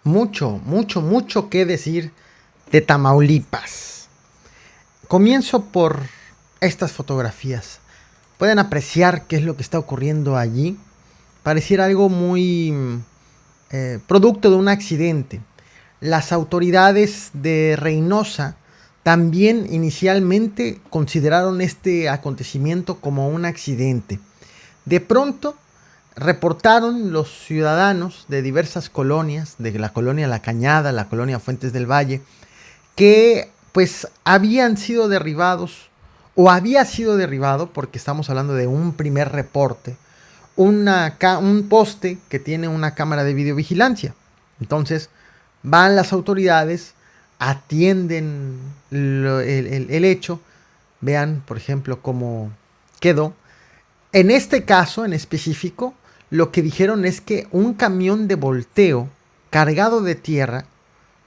mucho que decir de Tamaulipas. Comienzo por estas fotografías. Pueden apreciar qué es lo que está ocurriendo allí. Pareciera algo muy producto de un accidente. Las autoridades de Reynosa también inicialmente consideraron este acontecimiento como un accidente. De pronto reportaron los ciudadanos de diversas colonias, de la colonia La Cañada, la colonia Fuentes del Valle, que pues habían sido derribados o había sido derribado, porque estamos hablando de un primer reporte, un poste que tiene una cámara de videovigilancia. Entonces van las autoridades, atienden el hecho, vean por ejemplo cómo quedó. En este caso en específico, lo que dijeron es que un camión de volteo cargado de tierra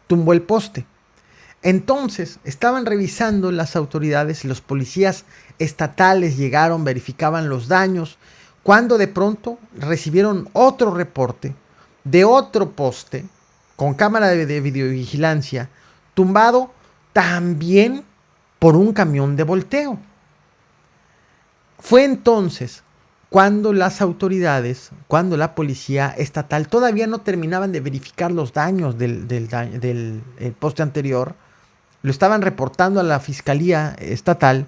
tumbó el poste. Entonces estaban revisando las autoridades, los policías estatales llegaron, verificaban los daños, cuando de pronto recibieron otro reporte de otro poste con cámara de videovigilancia tumbado también por un camión de volteo. Fue entonces cuando las autoridades, cuando la policía estatal todavía no terminaban de verificar los daños del poste anterior, lo estaban reportando a la Fiscalía Estatal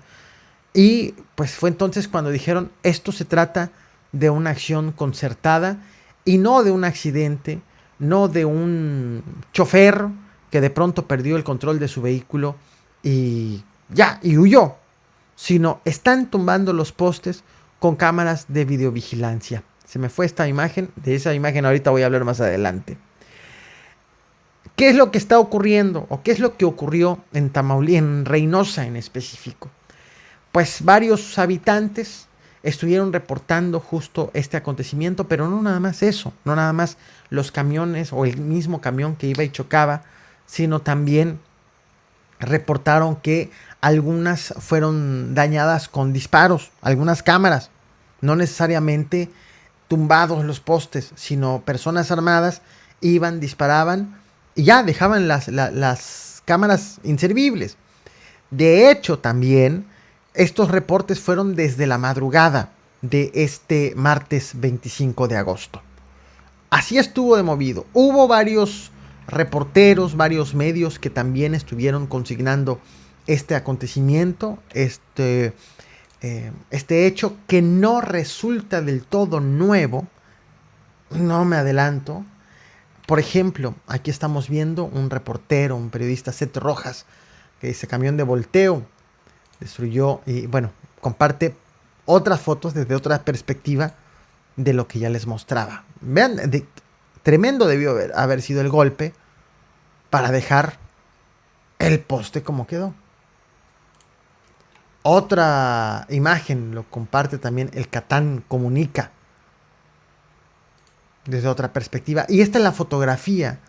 y pues fue entonces cuando dijeron esto se trata de una acción concertada y no de un accidente, no de un chofer que de pronto perdió el control de su vehículo y huyó, sino están tumbando los postes con cámaras de videovigilancia. Se me fue esta imagen, de esa imagen ahorita voy a hablar más adelante. ¿Qué es lo que está ocurriendo o qué es lo que ocurrió en Tamaulipas, en Reynosa en específico? Pues varios habitantes estuvieron reportando justo este acontecimiento, pero no nada más eso, no nada más los camiones o el mismo camión que iba y chocaba, sino también reportaron que algunas fueron dañadas con disparos, algunas cámaras, no necesariamente tumbados los postes, sino personas armadas iban, disparaban y ya dejaban las cámaras inservibles. De hecho, también estos reportes fueron desde la madrugada de este martes 25 de agosto. Así estuvo de movido. Hubo varios reporteros, varios medios que también estuvieron consignando este acontecimiento, este hecho que no resulta del todo nuevo. No me adelanto. Por ejemplo, aquí estamos viendo un reportero, un periodista, Seth Rojas, que dice camión de volteo destruyó y bueno, comparte otras fotos desde otra perspectiva de lo que ya les mostraba. Vean, tremendo debió haber sido el golpe para dejar el poste como quedó. Otra imagen lo comparte también el Catán Comunica desde otra perspectiva. Y esta es la fotografía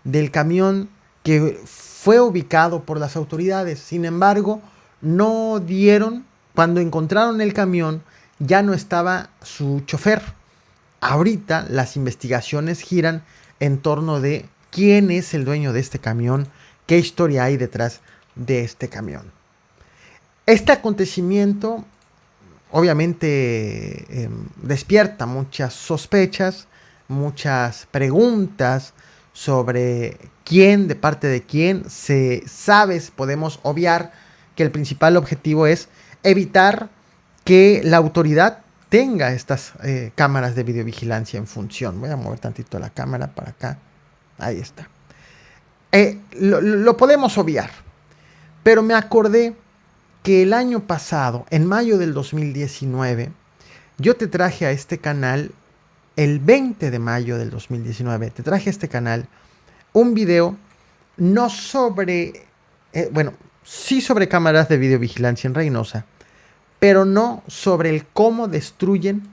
del camión que fue ubicado por las autoridades. Sin embargo, no dieron, cuando encontraron el camión, ya no estaba su chofer. Ahorita las investigaciones giran en torno de quién es el dueño de este camión, qué historia hay detrás de este camión. Este acontecimiento obviamente despierta muchas sospechas, muchas preguntas sobre quién, de parte de quién. Se sabe, podemos obviar que el principal objetivo es evitar que la autoridad tenga estas cámaras de videovigilancia en función. Voy a mover tantito la cámara para acá. Ahí está. Lo podemos obviar, pero me acordé que el año pasado, en mayo del 2019, yo te traje a este canal, el 20 de mayo del 2019, te traje a este canal un video no sobre, sí sobre cámaras de videovigilancia en Reynosa, pero no sobre el cómo destruyen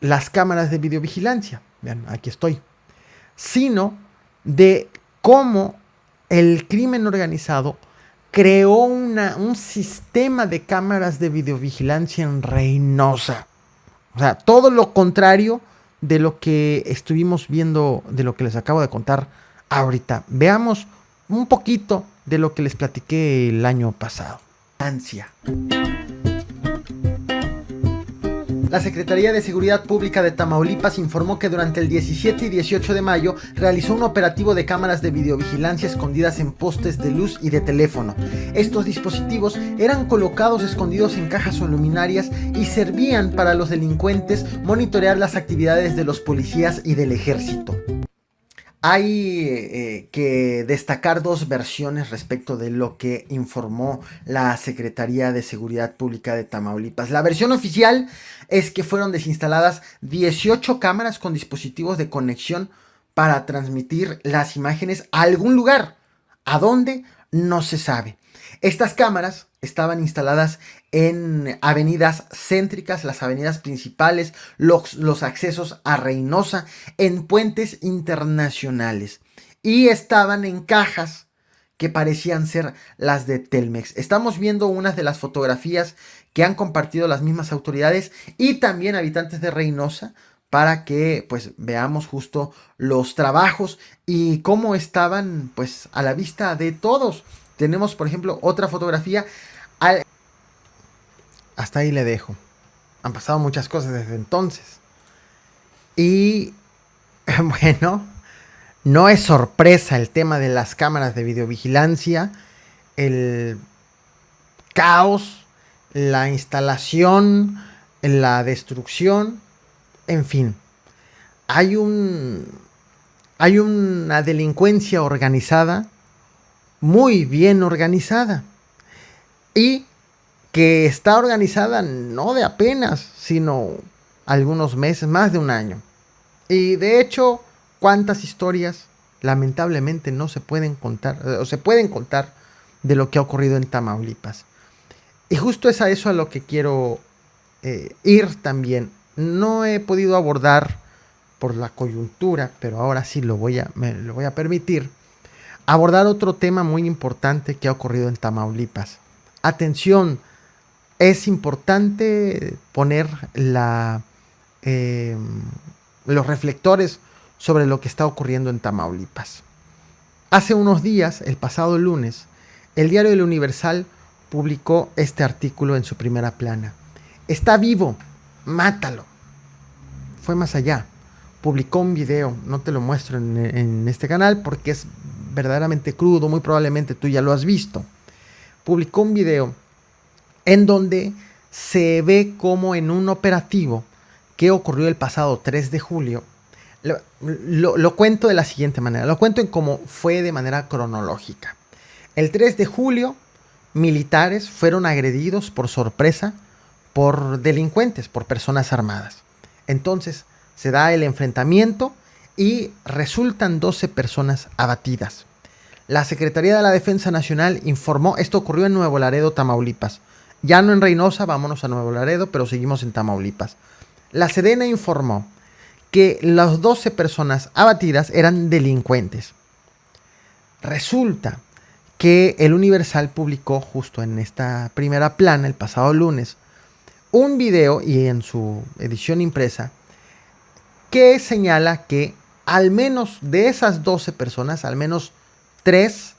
las cámaras de videovigilancia. Vean, aquí estoy. Sino de cómo el crimen organizado creó un sistema de cámaras de videovigilancia en Reynosa. O sea, todo lo contrario de lo que estuvimos viendo, de lo que les acabo de contar ahorita. Veamos un poquito de lo que les platiqué el año pasado. Ansia. La Secretaría de Seguridad Pública de Tamaulipas informó que durante el 17 y 18 de mayo realizó un operativo de cámaras de videovigilancia escondidas en postes de luz y de teléfono. Estos dispositivos eran colocados escondidos en cajas o luminarias y servían para los delincuentes monitorear las actividades de los policías y del ejército. Hay que destacar dos versiones respecto de lo que informó la Secretaría de Seguridad Pública de Tamaulipas. La versión oficial es que fueron desinstaladas 18 cámaras con dispositivos de conexión para transmitir las imágenes a algún lugar. ¿A dónde? No se sabe. Estas cámaras estaban instaladas en avenidas céntricas, las avenidas principales, los accesos a Reynosa, en puentes internacionales. Y estaban en cajas que parecían ser las de Telmex. Estamos viendo unas de las fotografías que han compartido las mismas autoridades y también habitantes de Reynosa, para que pues veamos justo los trabajos y cómo estaban pues a la vista de todos. Tenemos, por ejemplo, otra fotografía. Hasta ahí le dejo. Han pasado muchas cosas desde entonces. Y bueno, no es sorpresa el tema de las cámaras de videovigilancia, el caos, la instalación, la destrucción, en fin. Hay una delincuencia organizada, muy bien organizada, y que está organizada no de apenas, sino algunos meses, más de un año. Y de hecho, cuántas historias lamentablemente no se pueden contar, o se pueden contar, de lo que ha ocurrido en Tamaulipas. Y justo es a eso a lo que quiero ir también. No he podido abordar por la coyuntura, pero ahora sí me lo voy a permitir, abordar otro tema muy importante que ha ocurrido en Tamaulipas. Atención, es importante poner los reflectores sobre lo que está ocurriendo en Tamaulipas. Hace unos días, el pasado lunes, el diario El Universal publicó este artículo en su primera plana. Está vivo, mátalo. Fue más allá. Publicó un video, no te lo muestro en este canal porque es verdaderamente crudo, muy probablemente tú ya lo has visto. Publicó un video en donde se ve como en un operativo que ocurrió el pasado 3 de julio, lo cuento de la siguiente manera, lo cuento en cómo fue de manera cronológica. El 3 de julio, militares fueron agredidos por sorpresa por delincuentes, por personas armadas. Entonces se da el enfrentamiento y resultan 12 personas abatidas. La Secretaría de la Defensa Nacional informó, esto ocurrió en Nuevo Laredo, Tamaulipas. Ya no en Reynosa, vámonos a Nuevo Laredo, pero seguimos en Tamaulipas. La Sedena informó que las 12 personas abatidas eran delincuentes. Resulta que el Universal publicó justo en esta primera plana, el pasado lunes, un video y en su edición impresa, que señala que al menos de esas 12 personas, al menos 3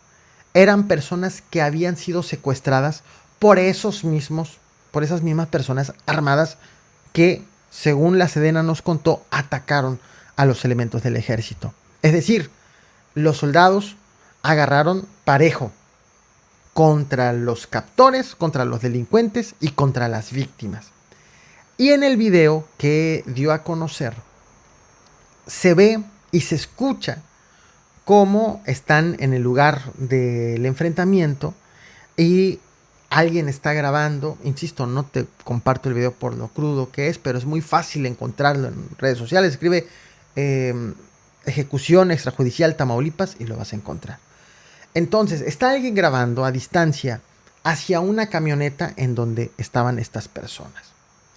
eran personas que habían sido secuestradas por esas mismas personas armadas que, según la Sedena nos contó, atacaron a los elementos del ejército. Es decir, los soldados agarraron parejo contra los captores, contra los delincuentes y contra las víctimas. Y en el video que dio a conocer, se ve y se escucha cómo están en el lugar del enfrentamiento y alguien está grabando. Insisto, no te comparto el video por lo crudo que es, pero es muy fácil encontrarlo en redes sociales. Escribe ejecución extrajudicial Tamaulipas y lo vas a encontrar. Entonces, está alguien grabando a distancia hacia una camioneta en donde estaban estas personas,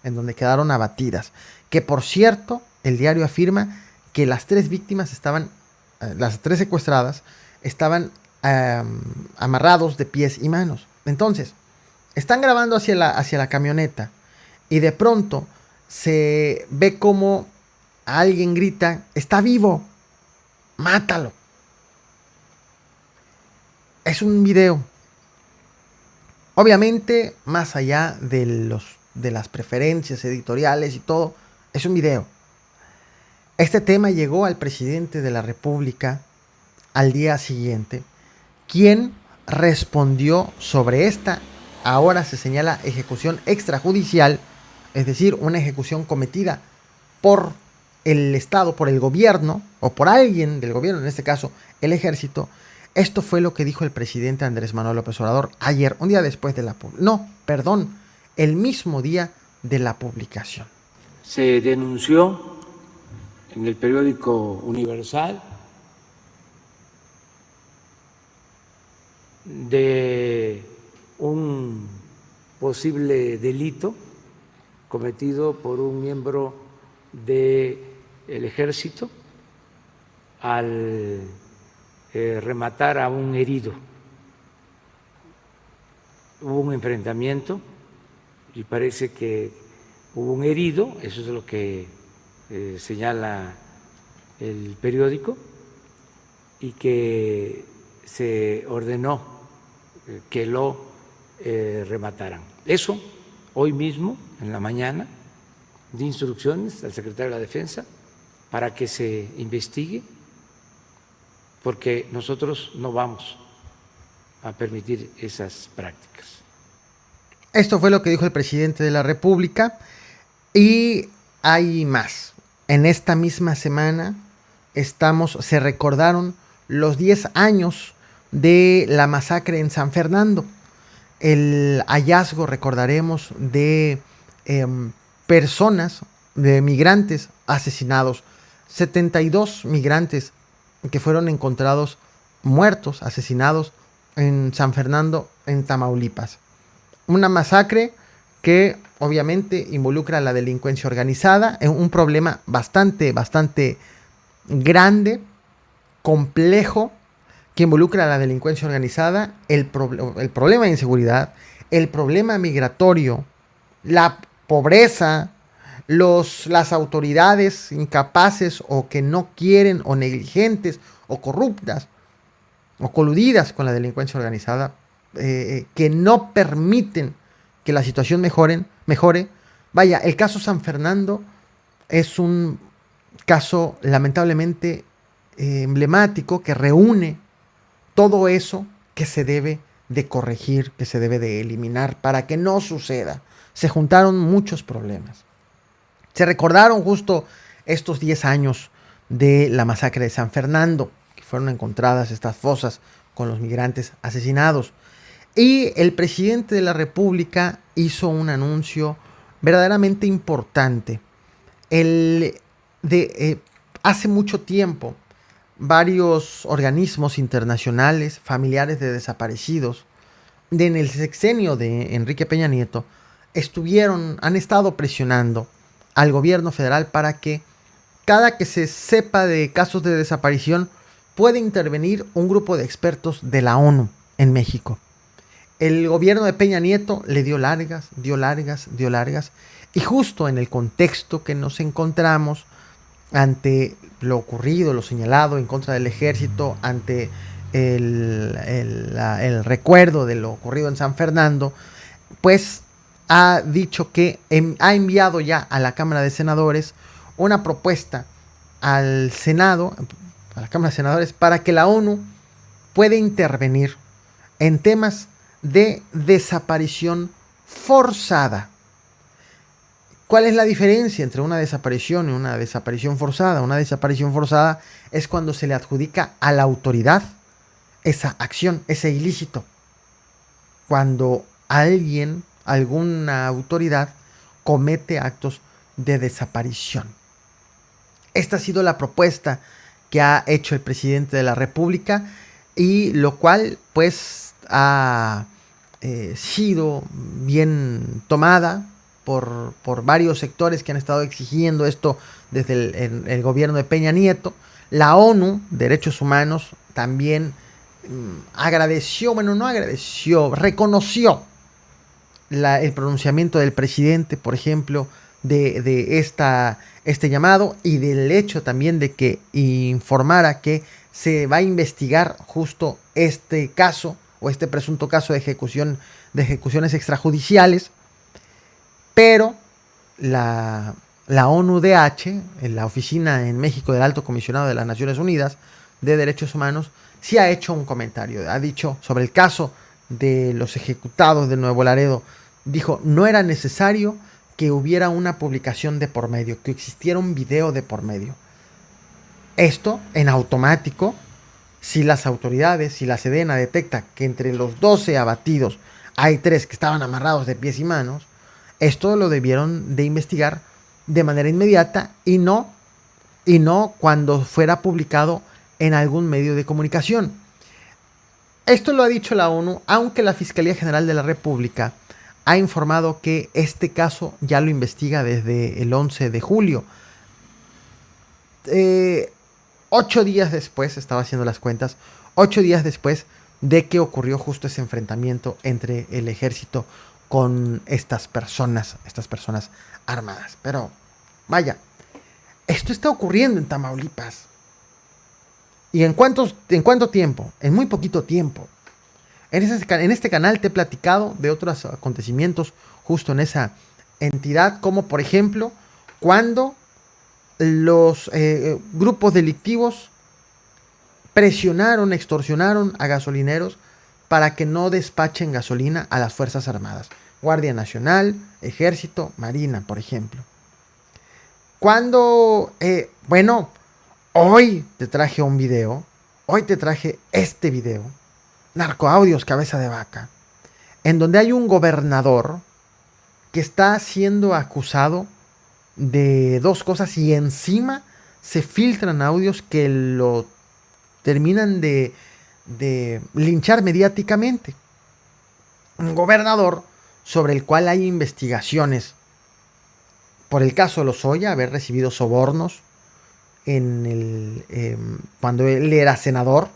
en donde quedaron abatidas. Que por cierto, el diario afirma que las 3 víctimas las 3 secuestradas estaban amarrados de pies y manos. Entonces, están grabando hacia la camioneta y de pronto se ve como alguien grita, está vivo, mátalo. Es un video. Obviamente, más allá de las preferencias editoriales y todo, es un video. Este tema llegó al presidente de la República al día siguiente, quien respondió sobre esta, ahora se señala ejecución extrajudicial, es decir, una ejecución cometida por el Estado, por el gobierno, o por alguien del gobierno, en este caso el ejército. Esto fue lo que dijo el presidente Andrés Manuel López Obrador ayer, un día después de el mismo día de la publicación. Se denunció en el periódico Universal de un posible delito cometido por un miembro del ejército al rematar a un herido. Hubo un enfrentamiento y parece que hubo un herido, eso es lo que señala el periódico, y que se ordenó que lo remataran. Eso, hoy mismo, en la mañana, di instrucciones al secretario de la Defensa para que se investigue, porque nosotros no vamos a permitir esas prácticas. Esto fue lo que dijo el presidente de la República y hay más. En esta misma semana se recordaron los 10 años de la masacre en San Fernando. El hallazgo, recordaremos, de personas, de migrantes asesinados. 72 migrantes que fueron encontrados muertos, asesinados en San Fernando, en Tamaulipas. Una masacre que obviamente involucra a la delincuencia organizada, en un problema bastante grande, complejo, que involucra a la delincuencia organizada, el problema de inseguridad, el problema migratorio, la pobreza, las autoridades incapaces o que no quieren o negligentes o corruptas o coludidas con la delincuencia organizada, que no permiten que la situación mejore. Vaya, el caso San Fernando es un caso lamentablemente emblemático que reúne todo eso que se debe de corregir, que se debe de eliminar para que no suceda. Se juntaron muchos problemas. Se recordaron justo estos 10 años de la masacre de San Fernando, que fueron encontradas estas fosas con los migrantes asesinados. Y el presidente de la República hizo un anuncio verdaderamente importante. Hace mucho tiempo, varios organismos internacionales, familiares de desaparecidos, en el sexenio de Enrique Peña Nieto, han estado presionando al gobierno federal para que cada que se sepa de casos de desaparición puede intervenir un grupo de expertos de la ONU en México. El gobierno de Peña Nieto le dio largas, y justo en el contexto que nos encontramos ante lo ocurrido, lo señalado en contra del ejército, ante el recuerdo de lo ocurrido en San Fernando, pues ha dicho que ha enviado ya a la Cámara de Senadores una propuesta al Senado, a la Cámara de Senadores, para que la ONU pueda intervenir en temas de desaparición forzada. ¿Cuál es la diferencia entre una desaparición y una desaparición forzada? Una desaparición forzada es cuando se le adjudica a la autoridad esa acción, ese ilícito. Cuando alguna autoridad comete actos de desaparición. Esta ha sido la propuesta que ha hecho el presidente de la República y lo cual pues ha sido bien tomada por varios sectores que han estado exigiendo esto desde el gobierno de Peña Nieto. La ONU, Derechos Humanos, también reconoció el pronunciamiento del presidente, por ejemplo, este llamado y del hecho también de que informara que se va a investigar justo este caso o este presunto caso de ejecuciones extrajudiciales, pero la ONU-DH, la oficina en México del Alto Comisionado de las Naciones Unidas de Derechos Humanos, sí ha hecho un comentario. Ha dicho sobre el caso de los ejecutados de Nuevo Laredo, dijo, no era necesario que hubiera una publicación de por medio, que existiera un video de por medio. Esto en automático, si las autoridades, si la Sedena detecta que entre los 12 abatidos hay 3 que estaban amarrados de pies y manos, esto lo debieron de investigar de manera inmediata y no cuando fuera publicado en algún medio de comunicación. Esto lo ha dicho la ONU, aunque la Fiscalía General de la República ha informado que este caso ya lo investiga desde el 11 de julio. 8 días después, estaba haciendo las cuentas, 8 días después de que ocurrió justo ese enfrentamiento entre el ejército con estas personas armadas. Pero, vaya, esto está ocurriendo en Tamaulipas. ¿Y en cuánto tiempo? En muy poquito tiempo. En este canal te he platicado de otros acontecimientos justo en esa entidad, como por ejemplo, cuando los grupos delictivos presionaron, extorsionaron a gasolineros para que no despachen gasolina a las Fuerzas Armadas. Guardia Nacional, Ejército, Marina, por ejemplo. Cuando, hoy te traje un video, hoy te traje este video, Narcoaudios Cabeza de Vaca, en donde hay un gobernador que está siendo acusado de 2 cosas y encima se filtran audios que lo terminan de linchar mediáticamente. Un gobernador sobre el cual hay investigaciones por el caso Lozoya, haber recibido sobornos cuando él era senador,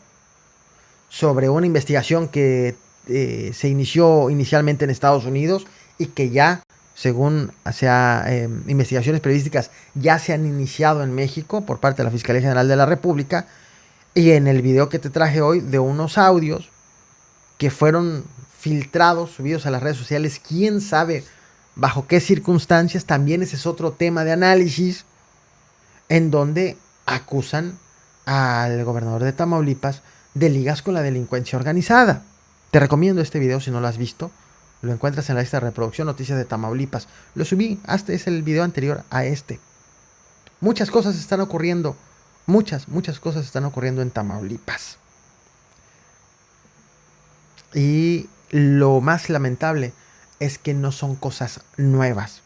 sobre una investigación que se inició inicialmente en Estados Unidos y que ya, según investigaciones periodísticas, ya se han iniciado en México por parte de la Fiscalía General de la República. Y en el video que te traje hoy de unos audios que fueron filtrados, subidos a las redes sociales, quién sabe bajo qué circunstancias, también ese es otro tema de análisis, en donde acusan al gobernador de Tamaulipas de ligas con la delincuencia organizada. Te recomiendo este video si no lo has visto. Lo encuentras en la lista de reproducción Noticias de Tamaulipas. Lo subí, este es el video anterior a este. Muchas cosas están ocurriendo. Muchas cosas están ocurriendo en Tamaulipas. Y lo más lamentable es que no son cosas nuevas.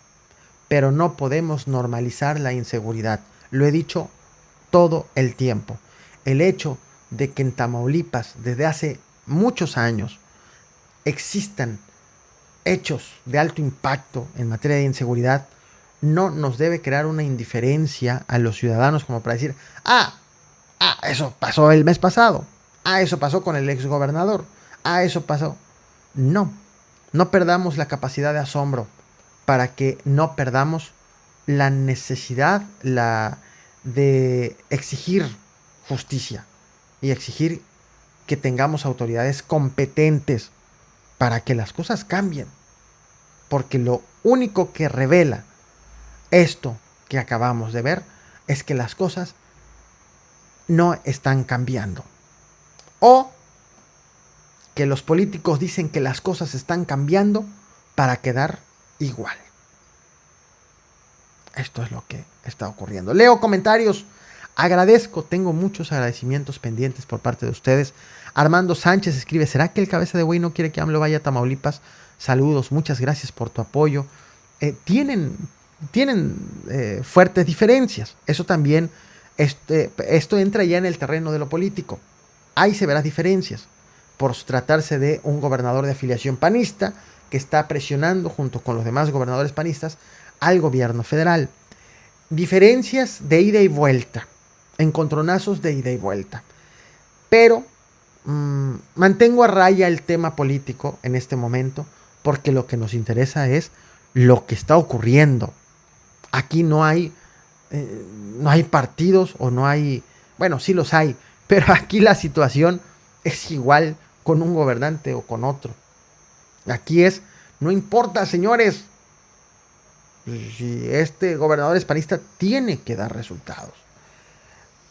Pero no podemos normalizar la inseguridad. Lo he dicho todo el tiempo. El hecho de que en Tamaulipas, desde hace muchos años, existan hechos de alto impacto en materia de inseguridad, no nos debe crear una indiferencia a los ciudadanos como para decir, eso pasó el mes pasado, eso pasó con el exgobernador, eso pasó. No perdamos la capacidad de asombro para que no perdamos la necesidad de exigir justicia y exigir que tengamos autoridades competentes para que las cosas cambien. Porque lo único que revela esto que acabamos de ver es que las cosas no están cambiando. O que los políticos dicen que las cosas están cambiando para quedar igual. Esto es lo que está ocurriendo. Leo comentarios. Agradezco, tengo muchos agradecimientos pendientes por parte de ustedes. Armando Sánchez escribe, ¿será que el cabeza de güey no quiere que AMLO vaya a Tamaulipas? Saludos, muchas gracias por tu apoyo. Tienen fuertes diferencias. Eso también, esto entra ya en el terreno de lo político. Hay severas diferencias por tratarse de un gobernador de afiliación panista que está presionando junto con los demás gobernadores panistas al gobierno federal. Diferencias de ida y vuelta, encontronazos de ida y vuelta. Pero mantengo a raya el tema político en este momento porque lo que nos interesa es lo que está ocurriendo Aquí no hay partidos o no hay, bueno, sí los hay, pero aquí la situación es igual con un gobernante o con otro. Aquí no importa, señores, si este gobernador es panista, tiene que dar resultados.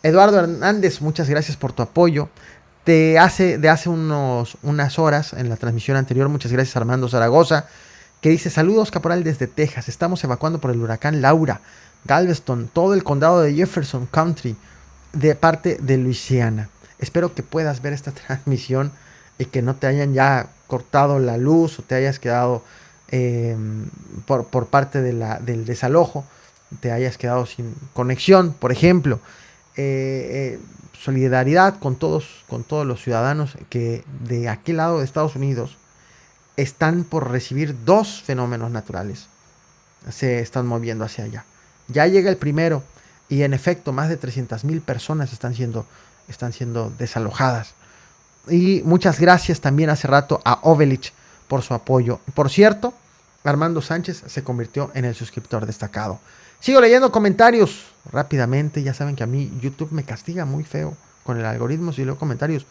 Eduardo Hernández, muchas gracias por tu apoyo. De hace unas horas, en la transmisión anterior, muchas gracias Armando Zaragoza, que dice: saludos caporal desde Texas, estamos evacuando por el huracán Laura, Galveston, todo el condado de Jefferson County, de parte de Luisiana. Espero que puedas ver esta transmisión y que no te hayan ya cortado la luz o te hayas quedado por parte del desalojo, te hayas quedado sin conexión, por ejemplo. Solidaridad con todos los ciudadanos que de aquel lado de Estados Unidos están por recibir 2 fenómenos naturales. Se están moviendo hacia allá. Ya llega el primero y en efecto más de 300,000 personas están siendo desalojadas. Y muchas gracias también hace rato a Ovelich por su apoyo. Por cierto, Armando Sánchez se convirtió en el suscriptor destacado. Sigo leyendo comentarios rápidamente. Ya saben que a mí YouTube me castiga muy feo con el algoritmo si leo comentarios.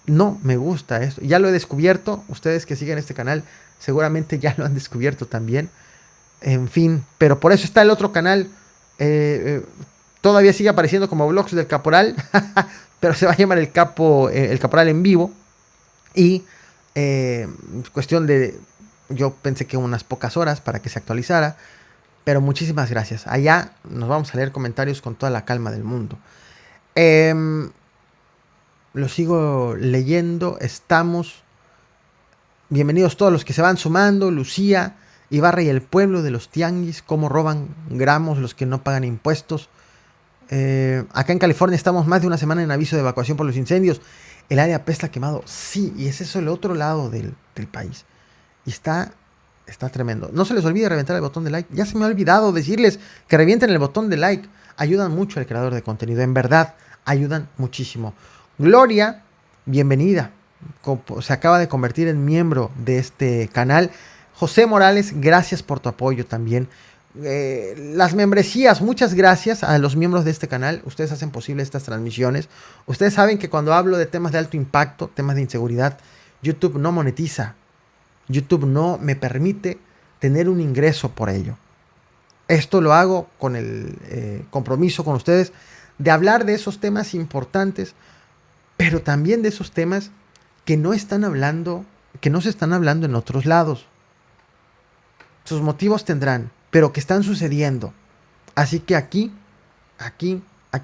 No me gusta esto. Ya lo he descubierto. Ustedes que siguen este canal seguramente ya lo han descubierto también. En fin, pero por eso está el otro canal. Todavía sigue apareciendo como Vlogs del Caporal. Pero se va a llamar el Caporal en vivo. Y cuestión de... Yo pensé que unas pocas horas para que se actualizara. Pero muchísimas gracias. Allá nos vamos a leer comentarios con toda la calma del mundo. Lo sigo leyendo. Estamos. Bienvenidos todos los que se van sumando. Lucía, Ibarra y el pueblo de los tianguis. Cómo roban gramos los que no pagan impuestos. Acá en California estamos más de una semana en aviso de evacuación por los incendios. El área apesta quemado. Sí, y es eso el otro lado del país. Y está tremendo. No se les olvide reventar el botón de like. Ya se me ha olvidado decirles que revienten el botón de like. Ayudan mucho al creador de contenido. En verdad, ayudan muchísimo. Gloria, bienvenida. Se acaba de convertir en miembro de este canal. José Morales, gracias por tu apoyo también. Las membresías, muchas gracias a los miembros de este canal. Ustedes hacen posible estas transmisiones. Ustedes saben que cuando hablo de temas de alto impacto, temas de inseguridad, YouTube no monetiza. YouTube no me permite tener un ingreso por ello. Esto lo hago con el compromiso con ustedes de hablar de esos temas importantes, pero también de esos temas que no se están hablando en otros lados. Sus motivos tendrán, pero que están sucediendo. Así que aquí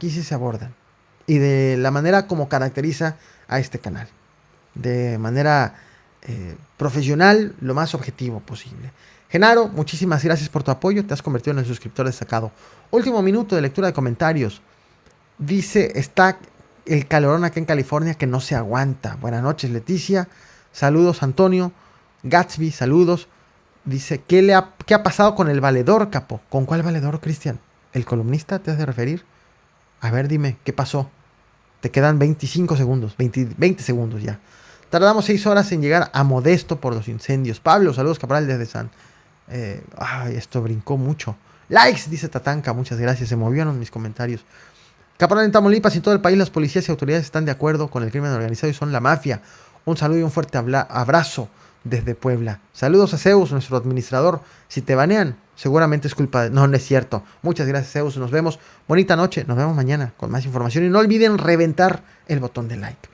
sí se abordan. Y de la manera como caracteriza a este canal. De manera profesional, lo más objetivo posible. Genaro, muchísimas gracias por tu apoyo. Te has convertido en el suscriptor destacado. Último minuto de lectura de comentarios. Dice, está el calorón acá en California que no se aguanta. Buenas noches, Leticia. Saludos, Antonio. Gatsby, saludos. Dice, ¿qué ha pasado con el valedor, capo? ¿Con cuál valedor, Cristian? ¿El columnista te has de referir? A ver, dime, ¿qué pasó? Te quedan 25 segundos, 20 segundos ya. Tardamos 6 horas en llegar a Modesto por los incendios. Pablo, saludos, caporal, desde San... esto brincó mucho. Likes, dice Tatanka, muchas gracias. Se movieron mis comentarios. Caporal, en Tamaulipas y en todo el país las policías y autoridades están de acuerdo con el crimen organizado y son la mafia. Un saludo y un fuerte abrazo desde Puebla. Saludos a Zeus, nuestro administrador. Si te banean, seguramente es culpa de... No es cierto. Muchas gracias, Zeus. Nos vemos. Bonita noche. Nos vemos mañana con más información. Y no olviden reventar el botón de like.